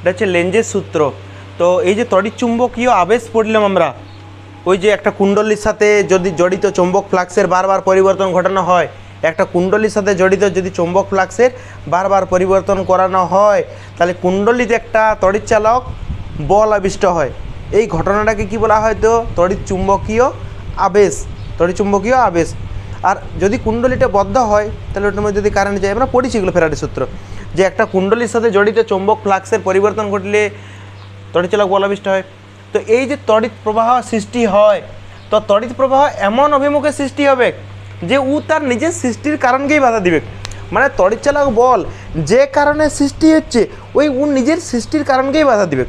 এটা হচ্ছে লেঞ্জের সূত্র। তো এই যে তড়িৎচুম্বকীয় আবেশ পড়লাম আমরা, ওই যে একটা কুণ্ডলীর সাথে যদি জড়িত চৌম্বক ফ্লাক্সের বারবার পরিবর্তন ঘটানো হয়, একটা কুণ্ডলীর সাথে জড়িত যদি চৌম্বক ফ্লাক্সের বারবার পরিবর্তন করানো হয়, তাহলে কুণ্ডলীতে একটা তড়িৎচালক বল আবিষ্ট হয়। এই ঘটনাটাকে কি বলা হয়? তো তড়িৎচুম্বকীয় আবেশ, তড়িৎচুম্বকীয় আবেশ। আর যদি কুণ্ডলীটা বদ্ধ হয় তাহলে ওটার মধ্যে যদি কারেন্ট যায়, আমরা পড়েছি এগুলো ফ্যারাডের সূত্র, যে একটা কুণ্ডলীর সাথে জড়িত চৌম্বক ফ্লাক্সের পরিবর্তন ঘটলে তড়িৎচালক বল আবিষ্ট হয়। তো এই যে তড়িৎ প্রবাহ সৃষ্টি হয়, তো তড়িৎ প্রবাহ এমন অভিমুখে সৃষ্টি হবে যে ও তার নিজের সৃষ্টির কারণকেই বাধা দিবে। মানে তড়িৎচালক বল যে কারণে সৃষ্টি হচ্ছে ওই ও নিজের সৃষ্টির কারণকেই বাধা দিবে।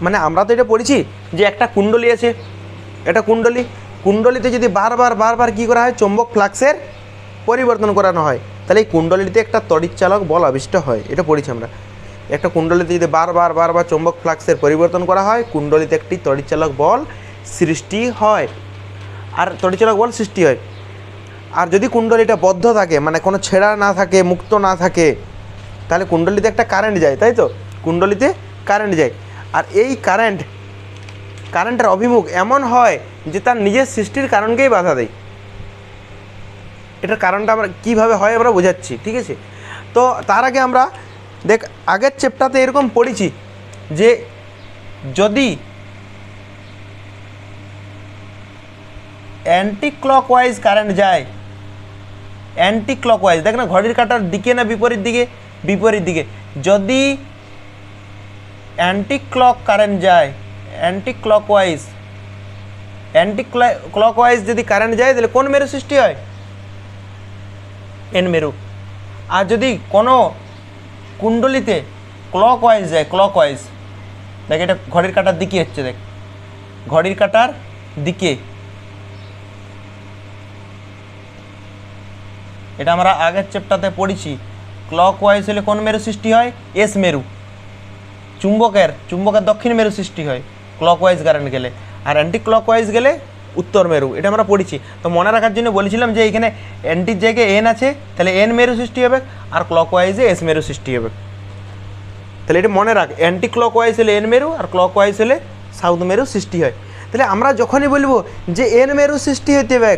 মানে আমরা তো এটা পড়েছি যে একটা কুণ্ডলী আছে, এটা কুণ্ডলীতে যদি বারবার কী করা হয়? চৌম্বক ফ্লাক্সের পরিবর্তন করানো হয়, তাহলে এই কুণ্ডলীতে একটা তড়িৎচালক বল আবিষ্ট হয়। এটা পড়েছি আমরা। একটা কুণ্ডলীতে যদি বারবার চৌম্বক ফ্লাক্সের পরিবর্তন করা হয়, কুণ্ডলীতে একটি তড়িৎচালক বল সৃষ্টি হয়, আর তড়িৎচালক বল সৃষ্টি হয়। আর যদি কুণ্ডলীটা বদ্ধ থাকে, মানে কোনো ছেঁড়া না থাকে, মুক্ত না থাকে, তাহলে কুণ্ডলীতে একটা কারেন্ট যায়, তাই তো? কুণ্ডলীতে কারেন্ট যায়, আর এই কারেন্টের অভিমুখ এমন হয় যে তার নিজের সৃষ্টির কারণকেই বাধা দেয়। এটার কারণটা আমরা কীভাবে হয় আমরা বোঝাচ্ছি, ঠিক আছে? তো তার আগে আমরা আগের চ্যাপ্টারতে এরকম পড়েছি যে যদি অ্যান্টি ক্লকওয়াইজ কারেন্ট যায়, অ্যান্টি ক্লকওয়াইজ, দেখ না ঘড়ির কাঁটার দিকে না বিপরীত দিকে? বিপরীত দিকে। যদি অ্যান্টি ক্লক কারেন্ট যায়, অ্যান্টি ক্লকওয়াইজ যদি কারেন্ট যায়, তাহলে কোন মেরু সৃষ্টি হয়? এন মেরু। আর যদি কোনো কুণ্ডলীতে ক্লকওয়াইজ যায়, ক্লকওয়াইজ, দেখ এটা ঘড়ির কাঁটার দিকে হচ্ছে, দেখ ঘড়ির কাঁটার দিকে, এটা আমরা আগের চ্যাপ্টারতে পড়েছি। ক্লকওয়াইজ হলে কোন মেরু সৃষ্টি হয়? এস মেরু। চুম্বকের দক্ষিণ মেরু সৃষ্টি হয় ক্লকওয়াইজ কারেন্ট গেলে, আর অ্যান্টি ক্লকওয়াইজ গেলে উত্তর মেরু। এটা আমরা পড়েছি। তো মনে রাখার জন্য বলেছিলাম যে এখানে অ্যান্টির জায়গায় এন আছে, তাহলে এন মেরু সৃষ্টি হবে, আর ক্লকওয়াইজে এস মেরু সৃষ্টি হবে। তাহলে এটা মনে রাখ, অ্যান্টি ক্লকওয়াইজ হলে এন মেরু, আর ক্লকওয়াইজ হলে সাউথ মেরু সৃষ্টি হয়। তাহলে আমরা যখনই বলবো যে এন মেরু সৃষ্টি হতে হবে,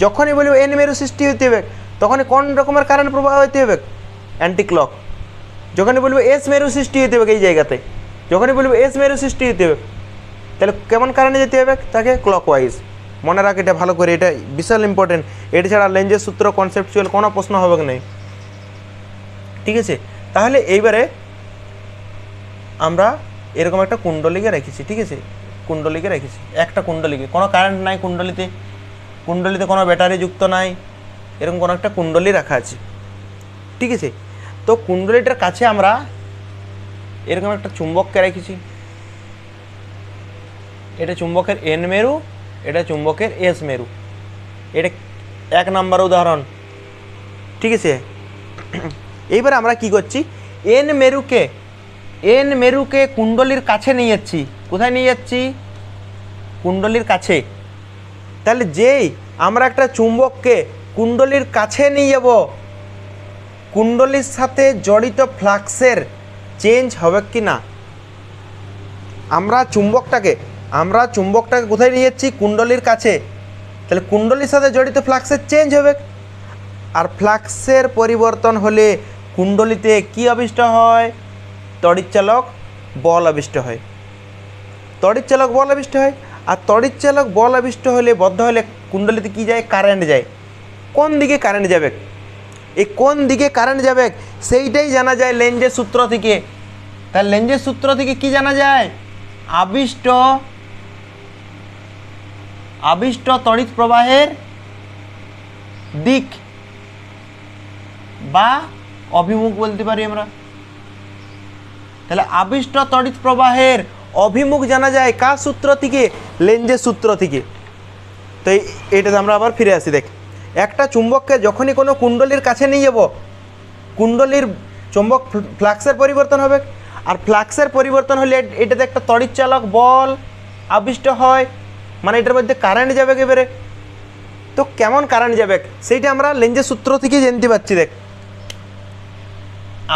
যখনই বলবো এন মেরু সৃষ্টি হতে হবে, তখনই কোন রকমের কারেন্ট প্রবাহ হতে হবে? Anti clock. যখনই বলবো এস মেরু সৃষ্টি হতে হবে এই জায়গাতে, যখনই বলবো এস মেরু সৃষ্টি হতে হবে, তাহলে কেমন কারেন্টে যেতে হবে? তাকে ক্লকওয়াইজ। মনে রাখ এটা ভালো করে, এটা বিশাল ইম্পর্টেন্ট। এটা ছাড়া লেঞ্জের সূত্র কনসেপচুয়াল কোনো প্রশ্ন হবে না, ঠিক আছে? তাহলে এইবারে আমরা এরকম একটা কুণ্ডলীকে রেখেছি, ঠিক আছে? কুণ্ডলীকে রেখেছি, একটা কুণ্ডলীকে, কোনো কারেন্ট নাই কুণ্ডলীতে কোনো ব্যাটারি যুক্ত নাই, এরকম কোনো একটা কুণ্ডলী রাখা আছে, ঠিক আছে? তো কুণ্ডলীটার কাছে আমরা এরকম একটা চুম্বককে রেখেছি। এটা চুম্বকের এন মেরু, এটা চুম্বকের এস মেরু। এটা 1 নম্বর উদাহরণ, ঠিক আছে? এইবারে আমরা কি করছি? এন মেরুকে কুণ্ডলীর কাছে নিয়ে যাচ্ছি। কোথায় নিয়ে যাচ্ছি? কুণ্ডলীর কাছে। তাহলে যেই আমরা একটা চুম্বককে কুণ্ডলীর কাছে নিয়ে যাব, কুণ্ডলীর সাথে জড়িত ফ্লাক্সের চেঞ্জ হবে কি না? আমরা চুম্বকটাকে কোথায় নিয়ে যাচ্ছি? কুণ্ডলীর কাছে। তাহলে কুণ্ডলীর সাথে জড়িত ফ্লাক্সের চেঞ্জ হবে, আর ফ্লাক্সের পরিবর্তন হলে কুণ্ডলীতে কি আবিষ্ট হয়? তড়িৎচালক বল আবিষ্ট হয়। তড়িৎচালক বল আবিষ্ট হয়, আর তড়িৎচালক বল আবিষ্ট হলে, বদ্ধ হলে কুণ্ডলীতে কি যায়? কারেন্ট যায়। কোন দিকে কারেন্ট যাবে? এই কোন দিকে কারেন্ট যাবে সেইটাই জানা যায় লেঞ্জের সূত্র থেকে। তাহলে লেঞ্জের সূত্র থেকে কি জানা যায়? আবিষ্ট তড়িৎ প্রবাহের দিক বা অভিমুখ বলতে পারি আমরা। তাহলে আবিষ্ট তড়িৎ প্রবাহের অভিমুখ জানা যায় কার সূত্র থেকে? লেঞ্জের সূত্র থেকে। তো এইটাতে আমরা আবার ফিরে আসি। দেখ, একটা চুম্বককে যখনই কোনো কুণ্ডলীর কাছে নিয়ে যাব, কুণ্ডলীর চুম্বক ফ্লাক্সের পরিবর্তন হবে, আর ফ্লাক্সের পরিবর্তন হলে এটাতে একটা তড়িৎচালক বল আবিষ্ট হয়, মানে এটার মধ্যে কারেন্ট যাবে এবারে। তো কেমন কারেন্ট যাবে সেইটা আমরা লেঞ্জের সূত্র থেকে জানতে পারছি। দেখ,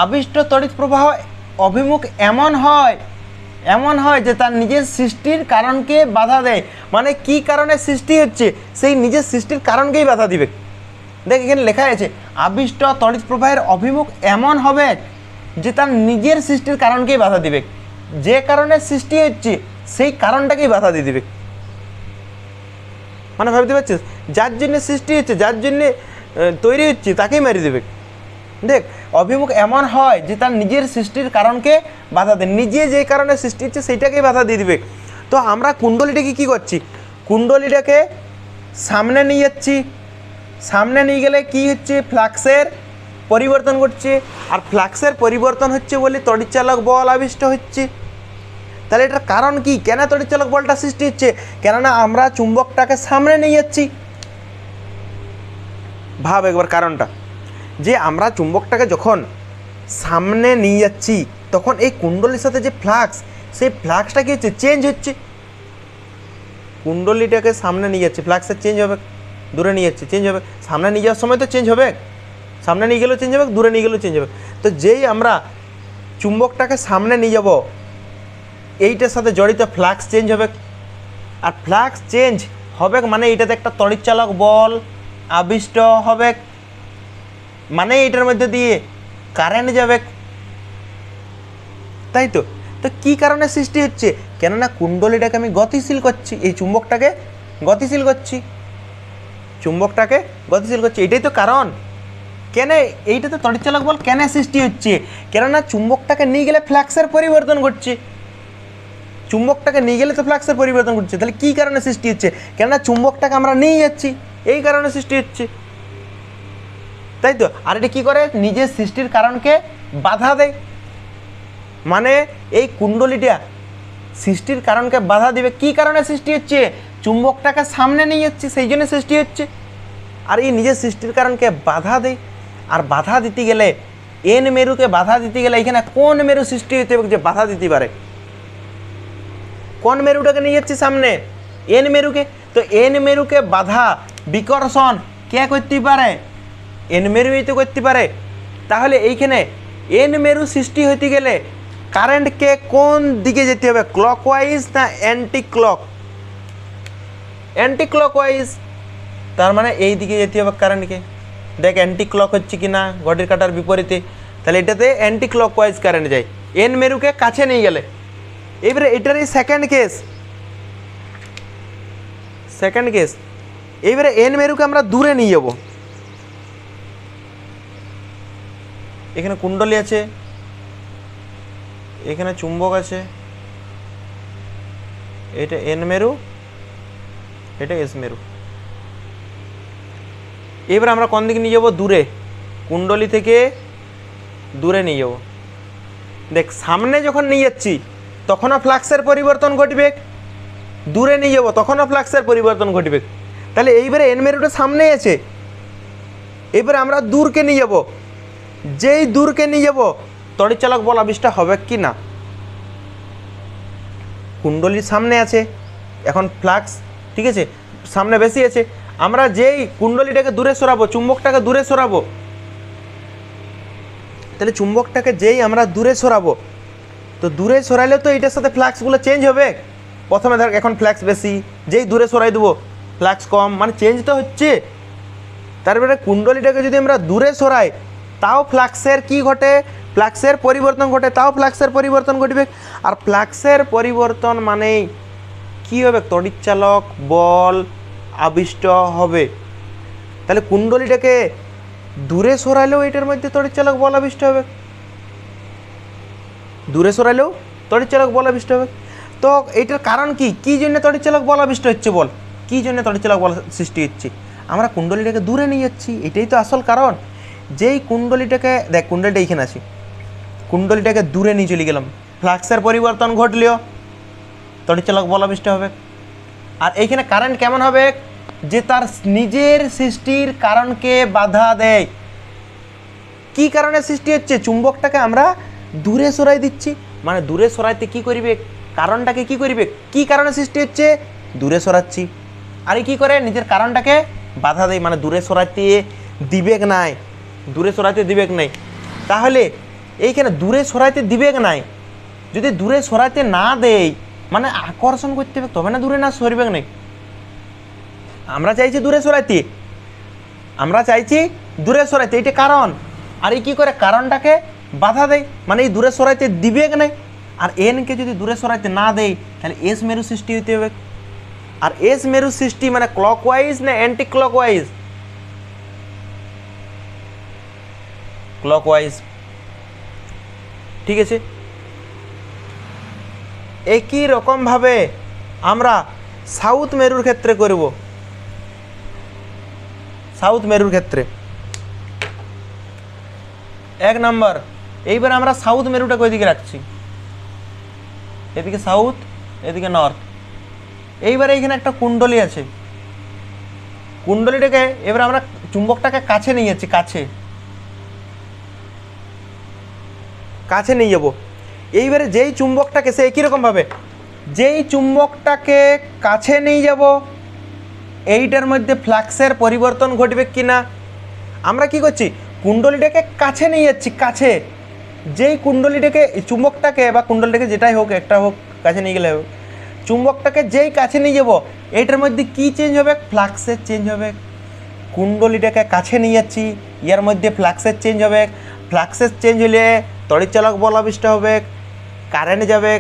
আবিষ্ট তড়িৎ প্রবাহ অভিমুখ এমন হয় যে তার নিজের সৃষ্টির কারণকে বাধা দেয়। মানে কি কারণে সৃষ্টি হচ্ছে সেই নিজের সৃষ্টির কারণকেই বাধা দিবে। দেখ এখানে লেখা আছে আবিষ্ট তড়িৎ প্রবাহের অভিমুখ এমন হবে যে তার নিজের সৃষ্টির কারণকেই বাধা দিবে। যে কারণে সৃষ্টি হচ্ছে সেই কারণটাকেই বাধা দিয়ে দিবে। মানে ভাবতে পারছিস, যার জন্য সৃষ্টি হচ্ছে, যার জন্যে তৈরি হচ্ছে তাকেই মেরে দেবে। দেখ অভিমুখ এমন হয় যে তার নিজের সৃষ্টির কারণকে বাধা দেয়, নিজে যে কারণে সৃষ্টি হচ্ছে সেইটাকেই বাধা দিয়ে দিবে। তো আমরা কুণ্ডলীটাকে কী করছি, কুণ্ডলীটাকে সামনে নিয়ে যাচ্ছি। সামনে নিয়ে গেলে কি হচ্ছে, ফ্লাক্সের পরিবর্তন ঘটছে। আর ফ্লাক্সের পরিবর্তন হচ্ছে বলে তড়িৎচালক বল আবিষ্ট হচ্ছে। তাহলে এটার কারণ কি, কেন তড়িৎচালক বলটা সৃষ্টি হচ্ছে? কেননা আমরা চুম্বকটাকে সামনে নিয়ে যাচ্ছি। ভাব একবার কারণটা, যে আমরা চুম্বকটাকে যখন সামনে নিয়ে যাচ্ছি তখন এই কুণ্ডলীর সাথে যে ফ্লাক্স, সেই ফ্লাক্সটা কী হচ্ছে, চেঞ্জ হচ্ছে। কুণ্ডলীটাকে সামনে নিয়ে যাচ্ছে, ফ্লাক্সের চেঞ্জ হবে, দূরে নিয়ে যাচ্ছে চেঞ্জ হবে। সামনে নিয়ে যাওয়ার সময় তো চেঞ্জ হবে, সামনে নিয়ে গেলেও চেঞ্জ হবে, দূরে নিয়ে গেলেও চেঞ্জ হবে। তো যেই আমরা চুম্বকটাকে সামনে নিয়ে যাব, এইটার সাথে জড়িত ফ্লাক্স চেঞ্জ হবে। আর ফ্লাক্স চেঞ্জ হবে মানে এইটাতে একটা তড়িৎচালক বল আবিষ্ট হবে, মানে এটার মধ্যে দিয়ে কারেন্ট যাবে, তাই তো। তো কী কারণে সৃষ্টি হচ্ছে, কেননা কুণ্ডলীটাকে আমি গতিশীল করছি, এই চুম্বকটাকে গতিশীল করছি, চুম্বকটাকে গতিশীল করছি, এটাই তো কারণ। কেন এইটা তো তড়িৎচালক বল কেন সৃষ্টি হচ্ছে, কেননা চুম্বকটাকে নিয়ে গেলে ফ্লাক্সের পরিবর্তন ঘটছে। চুম্বকটাকে নিয়ে গেলে তো ফ্লাক্সের পরিবর্তন ঘটছে, তাহলে কী কারণে সৃষ্টি হচ্ছে, কেননা চুম্বকটাকে আমরা নিয়ে যাচ্ছি, এই কারণে সৃষ্টি হচ্ছে, তাই তো। আর এটা কী করে, নিজের সৃষ্টির কারণকে বাধা দেয়। মানে এই কুণ্ডলীটা সৃষ্টির কারণকে বাধা দিবে। কী কারণে সৃষ্টি হচ্ছে, চুম্বকটাকে সামনে নিয়ে যাচ্ছে সেই জন্য সৃষ্টি হচ্ছে। আর এই নিজের সৃষ্টির কারণকে বাধা দেয়। আর বাধা দিতে গেলে, এন মেরুকে বাধা দিতে গেলে এখানে কোন মেরু সৃষ্টি হতে হবে যে বাধা দিতে পারে, কোন মেরুটাকে নিয়ে যাচ্ছি সামনে, এন মেরুকে। তো এন মেরুকে বাধা বিকর্ষণ কে করতে পারে, এন মেরুই তো করতে পারে। তাহলে এইখানে এন মেরু সৃষ্টি হতে গেলে কারেন্টকে কোন দিকে যেতে হবে, ক্লকওয়াইজ না অ্যান্টি ক্লক, অ্যান্টি ক্লকওয়াইজ। তার মানে এই দিকে যেতে হবে কারেন্টকে। দেখ অ্যান্টি ক্লক হচ্ছে কি না, ঘড়ির কাঁটার বিপরীতে, তাহলে এটাতে অ্যান্টি ক্লকওয়াইজ কারেন্ট যায় এন মেরুকে কাছে নিয়ে গেলে। এবারে এটারই সেকেন্ড কেস, এইবারে এন মেরুকে আমরা দূরে নিয়ে যাব। এখানে কুণ্ডলী আছে, এখানে চুম্বক আছে, এটা এন মেরু, এটা এস মেরু। এবার আমরা কোন দিকে নিয়ে যাব, দূরে, কুণ্ডলী থেকে দূরে নিয়ে যাব। দেখ সামনে যখন নিয়ে যাচ্ছি তখনও ফ্লাক্সের পরিবর্তন ঘটবে, দূরে নিয়ে যাব তখনও ফ্লাক্সের পরিবর্তন ঘটবে। তাহলে এইবারে এন মেরুটা সামনেই আছে, এবারে আমরা দূরকে নিয়ে যাব। যেই দূরকে নিয়ে যাব তড়িৎচালক বল আবিষ্ট হবে কি না, কুণ্ডলীর সামনে আছে এখন ফ্লাক্স, ঠিক আছে, সামনে বেশি আছে। আমরা যেই কুণ্ডলীটাকে দূরে সরাবো, চুম্বকটাকে দূরে সরাবো, তাহলে চুম্বকটাকে যেই আমরা দূরে সরাবো, তো দূরে সরাইলে তো এটার সাথে ফ্লাক্সগুলো চেঞ্জ হবে। প্রথমে ধর এখন ফ্লাক্স বেশি, যেই দূরে সরাই দেবো ফ্লাক্স কম, মানে চেঞ্জ তো হচ্ছে। তারপরে কুণ্ডলীটাকে যদি আমরা দূরে সরাই তাও ফ্লাক্সের কি ঘটে, ফ্লাক্সের পরিবর্তন ঘটে, তাও ফ্লাক্সের পরিবর্তন ঘটবে। আর ফ্লাক্সের পরিবর্তন মানেই কী হবে, তড়িৎচালক বল আবিষ্ট হবে। তাহলে কুণ্ডলীটাকে দূরে সরাইলেও এটার মধ্যে তড়িৎচালক বল আবিষ্ট হবে, দূরে সরাইলেও তড়িৎচালক বল আবিষ্ট হবে। তো এইটার কারণ কি, কী জন্য তড়িৎচালক বল আবিষ্ট হচ্ছে, বল কী জন্য তড়িৎচালক বল সৃষ্টি হচ্ছে, আমরা কুণ্ডলীটাকে দূরে নিয়ে যাচ্ছি, এটাই তো আসল কারণ। যেই কুণ্ডলীটাকে দেখ, কুণ্ডলীটা এইখানে আছে, কুণ্ডলীটাকে দূরে নিয়ে চলে গেলাম, ফ্লাক্সের পরিবর্তন ঘটলেও তড়িৎচালক বল আবিষ্ট হবে। আর এইখানে কারেন্ট কেমন হবে, যে তার নিজের সৃষ্টির কারণকে বাধা দেয়। কি কারণে সৃষ্টি হচ্ছে, চুম্বকটাকে আমরা দূরে সরাই দিচ্ছি, মানে দূরে সরাইতে কি করিবে, কারণটাকে কি করিবে, কি কারণে সৃষ্টি হচ্ছে, দূরে সরাচ্ছি। আর কি করে, নিজের কারণটাকে বাধা দেয়, মানে দূরে সরাইতে দিবেক নাই, দূরে সরাইতে দিবেক নাই। তাহলে এইখানে দূরে সরাইতে দিবে নাই, যদি দূরে সরাইতে না দেই মানে আকর্ষণ করতে হবে তবে না দূরে না সরবে নাই। আমরা চাইছি দূরে সরাইতে, আমরা চাইছি দূরে সরাইতে, এইটা কারণ। আর এই কী করে কারণটাকে বাধা দেয়, মানে এই দূরে সরাইতে দিবে নাই। আর এনকে যদি দূরে সরাইতে না দেয় তাহলে এস মেরু সৃষ্টি হইতে হবে। আর এস মেরু সৃষ্টি মানে ক্লকওয়াইজ না অ্যান্টি ক্লকওয়াইজ? ক্লকওয়াইজ। ঠিক আছে, একই রকমভাবে আমরা সাউথ মেরুর ক্ষেত্রে করব। সাউথ মেরুর ক্ষেত্রে 1 নম্বর, এইবার আমরা সাউথ মেরুটাকে ওইদিকে রাখছি, এদিকে সাউথ এদিকে নর্থ। এইবারে এইখানে একটা কুণ্ডলী আছে, কুণ্ডলীটাকে এবার আমরা চুম্বকটাকে কাছে নিয়ে যাচ্ছি, কাছে নিয়ে যাব। এইবারে যেই চুম্বকটাকে সে একই রকমভাবে যেই চুম্বকটাকে কাছে নিয়ে যাব এইটার মধ্যে ফ্লাক্সের পরিবর্তন ঘটবে কি না? আমরা কি করছি, কুণ্ডলীটাকে কাছে নিয়ে যাচ্ছি, কাছে। যেই কুণ্ডলীটাকে চুম্বকটাকে বা কুণ্ডলীটাকে যেটাই হোক, একটা হোক, কাছে নিয়ে গেলে হোক, চুম্বকটাকে যেই কাছে নিয়ে যাব এইটার মধ্যে কি চেঞ্জ হবে? ফ্লাক্সের চেঞ্জ হবে। কুণ্ডলীটাকে কাছে নিয়ে যাচ্ছি, ইয়ার মধ্যে ফ্লাক্সের চেঞ্জ হবে। ফ্লাক্সের চেঞ্জ হলে তড়িৎচালক বল আবিষ্ট হবে, কারেন্ট যাবে।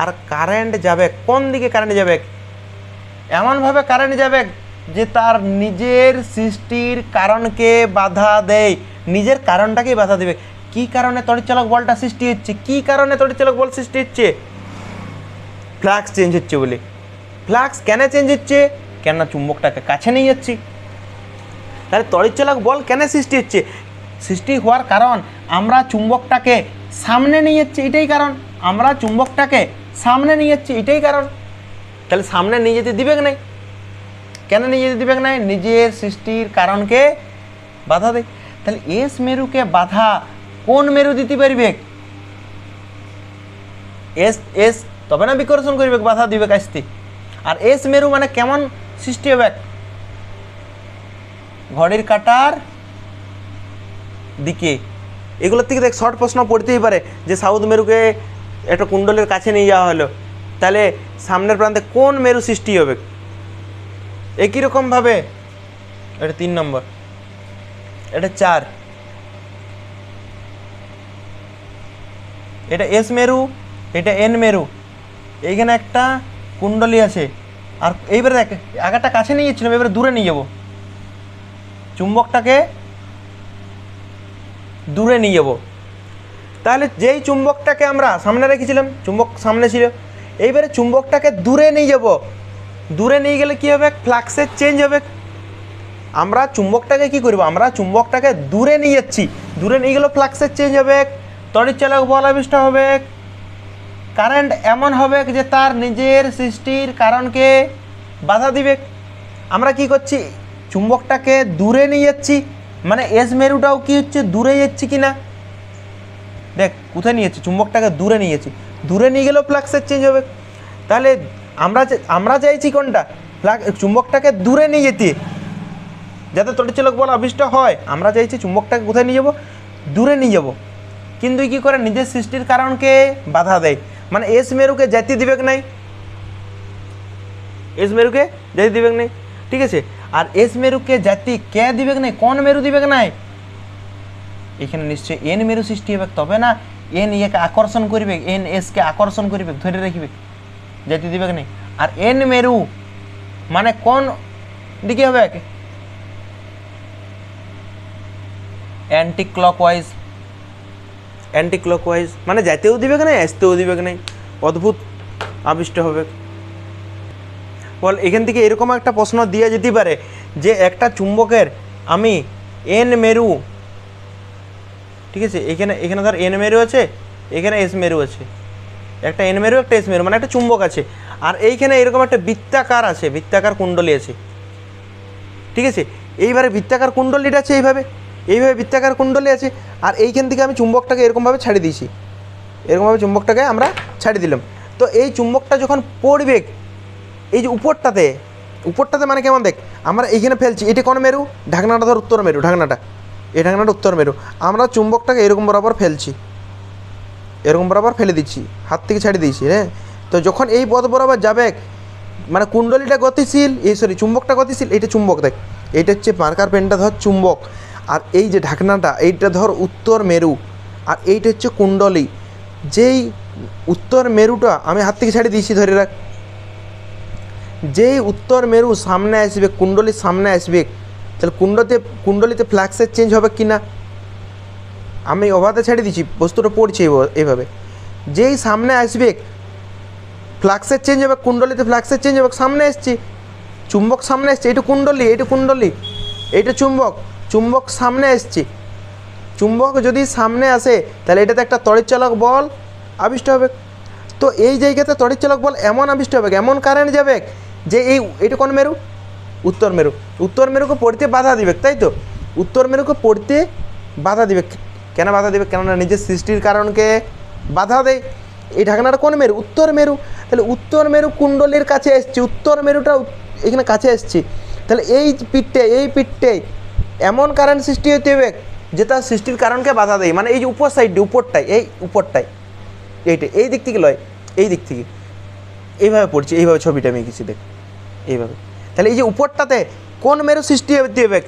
আর কারেন্ট যাবে কোন দিকে? কারেন্ট যাবে এমনভাবে কারেন্ট যাবে যে তার নিজের সৃষ্টির কারণকে বাধা দেয়, নিজের কারণটাকেই বাধা দেবে। কি কারণে তড়িৎচালক বলটা সৃষ্টি হচ্ছে? কি কারণে তড়িৎচালক বল সৃষ্টি হচ্ছে? ফ্লাক্স চেঞ্জ হচ্ছে বলে। ফ্লাক্স কেন চেঞ্জ হচ্ছে? কেন চুম্বকটাকে কাছে নিয়ে যাচ্ছি। তাহলে তড়িৎচালক বল কেন সৃষ্টি হচ্ছে? সৃষ্টি হওয়ার কারণ আমরা চুম্বকটাকে সামনে নিয়ে যাচ্ছি, এটাই কারণ। আমরা চুম্বকটাকে সামনে নিয়ে যাচ্ছি, এটাই কারণ। তাহলে সামনে নিয়ে যেতে দিবে নাই, কেন নিয়ে যেতে দিবে নাই? নিজের সৃষ্টির কারণকে বাধা দেয়। তাহলে এস মেরুকে বাধা কোন মেরু দিতে পারবে? এস এস তবে না বিকর্ষণ করবে, বাধা দিবে কাছতে। আর এস মেরু মানে কেমন সৃষ্টি হবে? ঘড়ির কাঁটার দিকে। এগুলোর থেকে দেখ শর্ট প্রশ্ন পড়তেই পারে যে সাউথ মেরুকে একটা কুণ্ডলের কাছে নিয়ে যাওয়া হলো, তাহলে সামনের প্রান্তে কোন মেরু সৃষ্টি হবে? একই রকমভাবে এটা 3 নম্বর, এটা 4, এটা এস মেরু, এটা এন মেরু। এইখানে একটা কুণ্ডলী আছে। আর এইবারে দেখ আগেরটা কাছে নিয়ে যাচ্ছিলাম, এবারে দূরে নিয়ে যাব। চুম্বকটাকে দূরে নিয়ে যাব। তাহলে যেই চুম্বকটাকে আমরা সামনে রেখেছিলাম, চুম্বক সামনে ছিল, এইবারে চুম্বকটাকে দূরে নিয়ে যাব। দূরে নিয়ে গেলে কী হবে? ফ্লাক্সের চেঞ্জ হবে। আমরা চুম্বকটাকে কি করব? আমরা চুম্বকটাকে দূরে নিয়ে যাচ্ছি, দূরে নিয়ে গেলেও ফ্লাক্সের চেঞ্জ হবে, তড়িৎচালক বল আবিষ্ট হবে, কারেন্ট এমন হবে যে তার নিজের সৃষ্টির কারণকে বাধা দিবে। আমরা কি করছি? চুম্বকটাকে দূরে নিয়ে যাচ্ছি, মানে এস মেরুটাও কি হচ্ছে? দূরে যাচ্ছি কি না? দেখ কোথায় নিয়ে যাচ্ছি, চুম্বকটাকে দূরে নিয়ে যাচ্ছি, দূরে নিয়ে গেলেও ফ্লাক্সের চেঞ্জ হবে। তাহলে আমরা চাইছি কোনটা? চুম্বকটাকে দূরে নিয়ে যেতে, যাতে তড়িৎচালক বল আবিষ্ট হয়। আমরা চাইছি চুম্বকটাকে কোথায় নিয়ে যাব? দূরে নিয়ে যাব। কিন্তু কি করে? নিজের সৃষ্টির কারণকে বাধা দেয়, মানে এস মেরুকে যেতে দিবে নাই, এস মেরুকে যেতে দিবে নাই। ঠিক আছে, আর এস মেরুকে জাতি কে দিবে নাই? কোন মেরু দিবে নাই? এখানে নিশ্চয়ই এন মেরু সৃষ্টি হবে, তবে না এন ইয়েকে আকর্ষণ করবে, এন এসকে আকর্ষণ করবে, ধরে রাখবে, যেতে দিবে নাই। আর এন মেরু মানে কোন দিকে হবে? Anti clockwise. অ্যান্টি ক্লকওয়াইজ মানে যেতেও দিবে নাই, আসতেও দিবে নাই, অদ্ভুত আবিষ্ট হবে। বল এখান থেকে এরকম একটা প্রশ্ন দিয়ে যেতে পারে যে একটা চুম্বকের আমি এন মেরু, ঠিক আছে, এখানে ধর এন মেরু আছে, এখানে এস মেরু আছে, একটা এন মেরু একটা এস মেরু, মানে একটা চুম্বক আছে। আর এইখানে এরকম একটা বৃত্তাকার আছে, বৃত্তাকার কুণ্ডলী আছে। ঠিক আছে, এইবারে বৃত্তাকার কুণ্ডলীটা আছে এইভাবে বৃত্তাকার কুণ্ডলী আছে। আর এইখান থেকে আমি চুম্বকটাকে এরকমভাবে ছাড়িয়ে দিয়েছি, এরকমভাবে চুম্বকটাকে আমরা ছাড়িয়ে দিলাম। তো এই চুম্বকটা যখন পড়বে এই যে উপরটাতে মানে কেমন দেখ, আমরা এইখানে ফেলছি, এটি কোন মেরু? ঢাকনাটা ধর উত্তর মেরু, ঢাকনাটা, এই ঢাকনাটা উত্তর মেরু। আমরা চুম্বকটাকে এরকম বরাবর ফেলছি, এরকম বরাবর ফেলে দিচ্ছি, হাত থেকে ছাড়িয়ে দিয়েছি। হ্যাঁ, তো যখন এই পথ বরাবর যাবে, মানে কুণ্ডলীটা গতিশীল, চুম্বকটা গতিশীল, এইটা চুম্বক। দেখ, এইটা হচ্ছে মার্কার পেনটা ধর চুম্বক, আর এই যে ঢাকনাটা এইটা ধর উত্তর মেরু, আর এইটা হচ্ছে কুণ্ডলী। যেই উত্তর মেরুটা আমি হাত থেকে ছাড়িয়ে দিয়েছি, ধরে রাখ, যেই উত্তর মেরু সামনে আসবে, কুণ্ডলীর সামনে আসবে, তাহলে কুণ্ডলীতে ফ্লাক্সের চেঞ্জ হবে কি না? আমি ওভাতে ছাড়িয়ে দিচ্ছি, বস্তুটা পড়ছে এইভাবে। যেই সামনে আসবে ফ্লাক্সের চেঞ্জ হবে, কুণ্ডলীতে ফ্লাক্সের চেঞ্জ হবে। সামনে এসছি, চুম্বক সামনে এসছে, এইটা কুণ্ডলী, এইটা চুম্বক সামনে এসছে। চুম্বক যদি সামনে আসে তাহলে এটাতে একটা তড়িৎচালক বল আবিষ্ট হবে। তো এই জায়গাতে তড়িৎচালক বল এমন আবিষ্ট হবে, এমন কারেন্ট যাবে যে এইটা কোন মেরু? উত্তর মেরুকে পড়তে বাধা দিবে, তাই তো? উত্তর মেরুকে পড়তে বাধা দিবে। কেন বাধা দিবে? কেননা নিজের সৃষ্টির কারণকে বাধা দেয়। এই ঢাকনাটা কোন মেরু? উত্তর মেরু। তাহলে উত্তর মেরু কুণ্ডলীর কাছে এসছে, উত্তর মেরুটা এখানে কাছে এসছে, তাহলে এই পিঠে এমন কারেন্ট সৃষ্টি হতে হবে যে তার সৃষ্টির কারণকে বাধা দেয়। মানে এই যে উপর সাইডে, উপরটাই এইটা এই দিক থেকে লয়, এই দিক থেকে এইভাবে পড়ছি, এইভাবে ছবিটা আমি এঁকেছি, দেখ এইভাবে। তাহলে এই যে উপরটাতে কোন মেরু সৃষ্টি হতে হবে?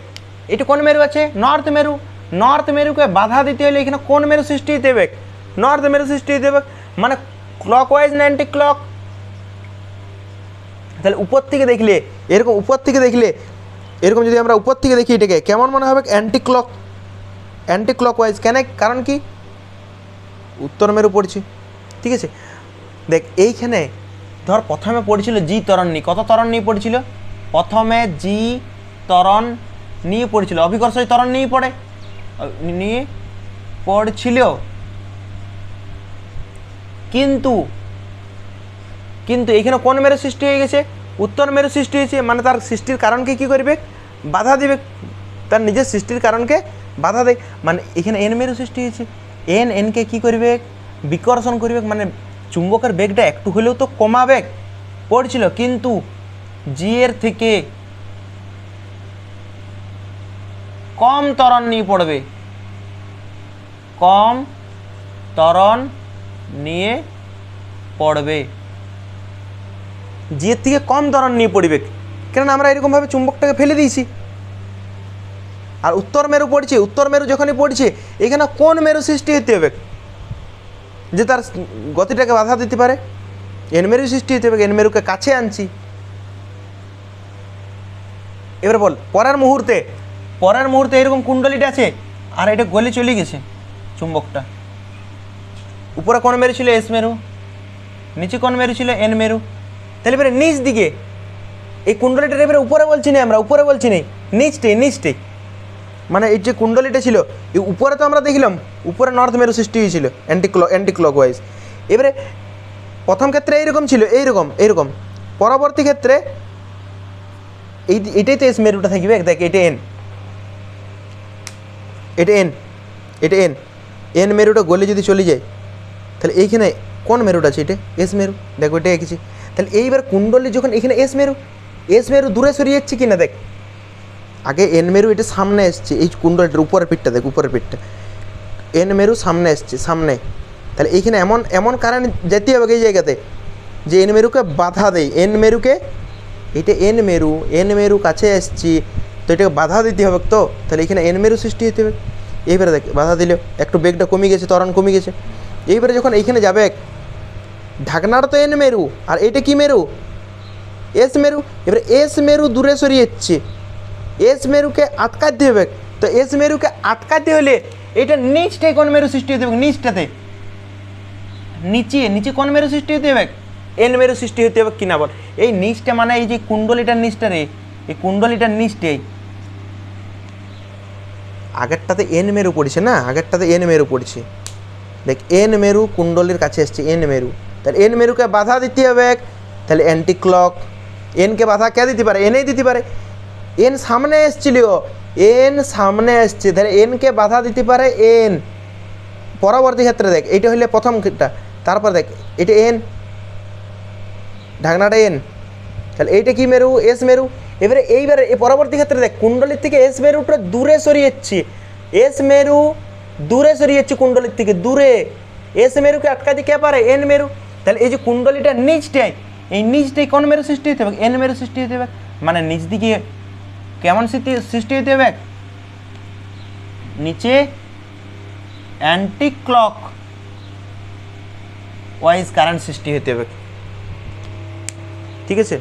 এটা কোন মেরু আছে? নর্থ মেরু। নর্থ মেরুকে বাধা দিতে হলে এখানে কোন মেরু সৃষ্টি হতে হবে? নর্থ মেরু সৃষ্টি হতে হবে। মানে ক্লক ওয়াইজ না অ্যান্টি ক্লক? তাহলে উপর থেকে দেখলে এরকম যদি আমরা উপর থেকে দেখি, এটাকে কেমন মনে হবে? Anti clock wise. কেন? কারণ কি? উত্তর মেরু পড়ছি, ঠিক আছে? দেখ, এইখানে ধর প্রথমে পড়ছিল জি ত্বরণ নিয়ে। কত ত্বরণ নিয়ে পড়ছিল? প্রথমে জি ত্বরণ নিয়ে পড়ছিল, অভিকর্ষজ ত্বরণ নিয়ে পড়ছিল। কিন্তু এখানে কোন মেরু সৃষ্টি হয়ে গেছে? উত্তর মেরু সৃষ্টি হয়েছে। মানে তার সৃষ্টির কারণকে কি করবে? বাধা দিবে, তার নিজের সৃষ্টির কারণকে বাধা দেয়। মানে এখানে এন মেরু সৃষ্টি হয়েছে, এনকে কি করবে? বিকর্ষণ করবে। মানে চুম্বকের বেগটা একটু হলেও তো কমাবে পড়ছিল, কিন্তু জি এর থেকে কম ত্বরণ নিয়ে পড়বে, কম ত্বরণ নিয়ে পড়বে, জি এর থেকে কম ত্বরণ নিয়ে পড়বে। কেননা আমরা এরকমভাবে চুম্বকটাকে ফেলে দিয়েছি। আর উত্তর মেরু পড়ছে, উত্তর মেরু যখনই পড়ছে এখানে কোন মেরু সৃষ্টি হতে হবে যে তার গতিটাকে বাধা দিতে পারে? এন মেরু সৃষ্টি হতে হবে। এন মেরুকে কাছে আনছি। এবারে বল, পরের মুহূর্তে এরকম কুণ্ডলীটা আছে, আর এটা গলে চলে গেছে চুম্বকটা। উপরে কোন মেরু ছিল? এস মেরু। নিচে কোন মেরু ছিল? এন মেরু। তাহলে এবারে নিচ দিকে এই কুণ্ডলীটার এবারে উপরে বলছি না, আমরা উপরে বলছি না, নিচটাই। মানে এই যে কুণ্ডলীটা ছিল, এই উপরে তো আমরা দেখলাম উপরে নর্থ মেরু সৃষ্টি হয়েছিল অ্যান্টি ক্লক ওয়াইজ। এবারে প্রথম ক্ষেত্রে এইরকম ছিল, এইরকম। পরবর্তী ক্ষেত্রে এটাই তো এস মেরুটা থাকবে। দেখ, এটা এন মেরুটা গলে যদি চলে যায়, তাহলে এইখানে কোন মেরুটা আছে? এটা এস মেরু। দেখো, এটা এঁকেছি। তাহলে এইবার কুণ্ডলী যখন এখানে এস মেরু দূরে সরিয়ে যাচ্ছে কিনা দেখ। আগে এন মেরু এটা সামনে এসছে, এই কুণ্ডলীটার উপরের পিঠটা দেখ, উপরের পিঠটা এন মেরু সামনে এসছে, সামনে। তাহলে এইখানে এমন কারেন্ট যেতে হবে এই জায়গাতে যে এন মেরুকে বাধা দেয়। এটা এন মেরু কাছে এসছি, তো এটাকে বাধা দিতে হবে তো। তাহলে এখানে এন মেরু সৃষ্টি হতে হবে। এইবারে দেখ, বাধা দিলে একটু বেগটা কমে গেছে, ত্বরণ কমে গেছে। এইবারে যখন এইখানে যাবে, ঢাকনাটা তো এন মেরু, আর এটা কি মেরু? এস মেরু। এবারে এস মেরু দূরে সরিয়ে যাচ্ছে, এস মেরুকে আটকাতে হবে। তো এস মেরুকে আটকাতে হলে এটা নিচটাই কোন মেরু সৃষ্টি হতে হবে? নিচে কোন মেরু সৃষ্টি হতে হবে? এন মেরু সৃষ্টি হতে হবে কিনা বল। এই নিচটা মানে এই যে কুণ্ডলীটার নিচটা রে, এই কুণ্ডলীটার নিচটাই। আগেরটাতে এন মেরু পড়ছে না, দেখ, এন মেরু কুণ্ডলীর কাছে এসছে, এন মেরু। তাহলে এন মেরুকে বাধা দিতে হবে, তাহলে অ্যান্টি ক্লক। এনকে বাধা কে দিতে পারে? এনেই দিতে পারে। এন সামনে এসছিল, তাহলে এনকে বাধা দিতে পারে এন। পরবর্তী ক্ষেত্রে দেখ, এটা হলে প্রথম ক্ষেত্রটা, তারপর দেখ এটা এন, ঢাকনাটা এন, তাহলে এইটা কি মেরু? এস মেরু। এবারে এই পরবর্তী ক্ষেত্রে দেখ, কুণ্ডলীর থেকে এস মেরুটা দূরে সরিয়ে যাচ্ছে, কুণ্ডলীর থেকে দূরে। এস মেরুকে আটকাতে কে পারে? এন মেরু। তাহলে এই যে কুণ্ডলীটা নিচটাই, এই নিচটাই কোন মেরু সৃষ্টি হতে হবে? এন মেরু সৃষ্টি হতে হবে। মানে নিচ দিকে কেমন সৃষ্টি হতে হবে? নিচে অ্যান্টি ক্লক ওয়াইজ কারেন্ট সৃষ্টি হতে হবে। ঠিক আছে।